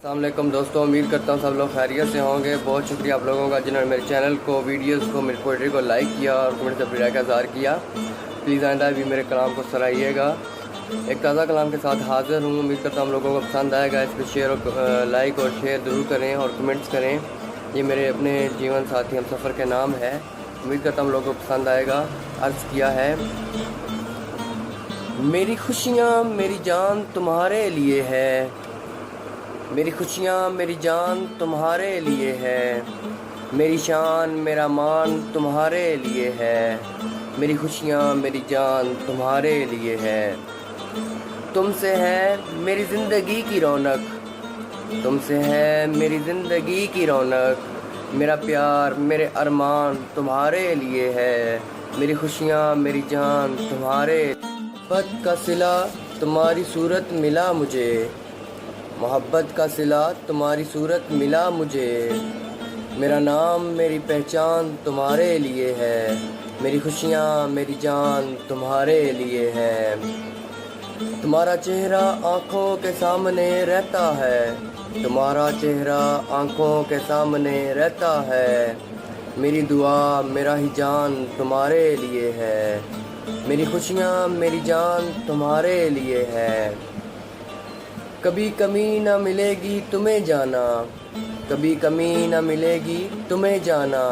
अस्सलाम वालेकुम दोस्तों, उम्मीद करता हूँ सब लोग खैरियत से होंगे। बहुत शुक्रिया आप लोगों का जिन्होंने मेरे चैनल को, वीडियोस को, मेरी पोइट्री को लाइक किया और कमेंट से अपनी राय का इज़हार किया। प्लीज़ आइंदा भी मेरे कलाम को सराहिएगा। एक ताज़ा कलाम के साथ हाज़िर हूँ। उम्मीद करता हूँ आप लोगों को पसंद आएगा। इस पर शेयर और लाइक और शेयर ज़रूर करें और कमेंट्स करें। ये मेरे अपने जीवन साथी हम सफ़र के नाम है। उम्मीद करता हूँ आप लोगों को पसंद आएगा। अर्ज़ किया है, मेरी खुशियाँ मेरी जान तुम्हारे लिए है, मेरी खुशियाँ मेरी जान तुम्हारे लिए है, मेरी शान मेरा मान तुम्हारे लिए है, मेरी खुशियाँ मेरी जान तुम्हारे लिए है। तुमसे है मेरी ज़िंदगी की रौनक, तुमसे है मेरी ज़िंदगी की रौनक, मेरा प्यार मेरे अरमान तुम्हारे लिए है, मेरी खुशियाँ मेरी जान तुम्हारे। मोहब्बत का सिला तुम्हारी सूरत मिला मुझे, मोहब्बत का सिला तुम्हारी सूरत मिला मुझे, मेरा नाम मेरी पहचान तुम्हारे लिए है, मेरी खुशियाँ मेरी जान तुम्हारे लिए है। तुम्हारा चेहरा आँखों के सामने रहता है, तुम्हारा चेहरा आँखों के सामने रहता है, मेरी दुआ मेरा ही जान तुम्हारे लिए है, मेरी खुशियाँ मेरी जान तुम्हारे लिए है। कभी कमी न मिलेगी तुम्हें जाना, कभी कमी न मिलेगी तुम्हें जाना,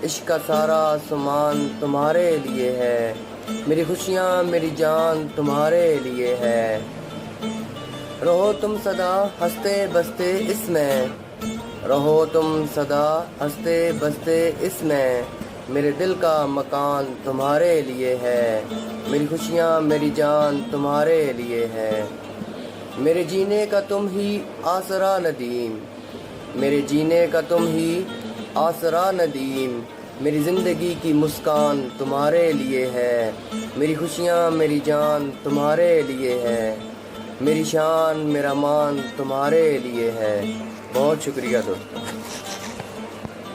इश्क का सारा सामान तुम्हारे लिए है, मेरी खुशियाँ मेरी जान तुम्हारे लिए है। रहो तुम सदा हंसते बसते इसमें, रहो तुम सदा हंसते बसते इसमें, मेरे दिल का मकान तुम्हारे लिए है, मेरी खुशियाँ मेरी जान तुम्हारे लिए है। मेरे जीने का तुम ही आसरा नदीम, मेरे जीने का तुम ही आसरा नदीम, मेरी ज़िंदगी की मुस्कान तुम्हारे लिए है, मेरी खुशियाँ मेरी जान तुम्हारे लिए है, मेरी शान मेरा मान तुम्हारे लिए है। बहुत शुक्रिया दोस्तों।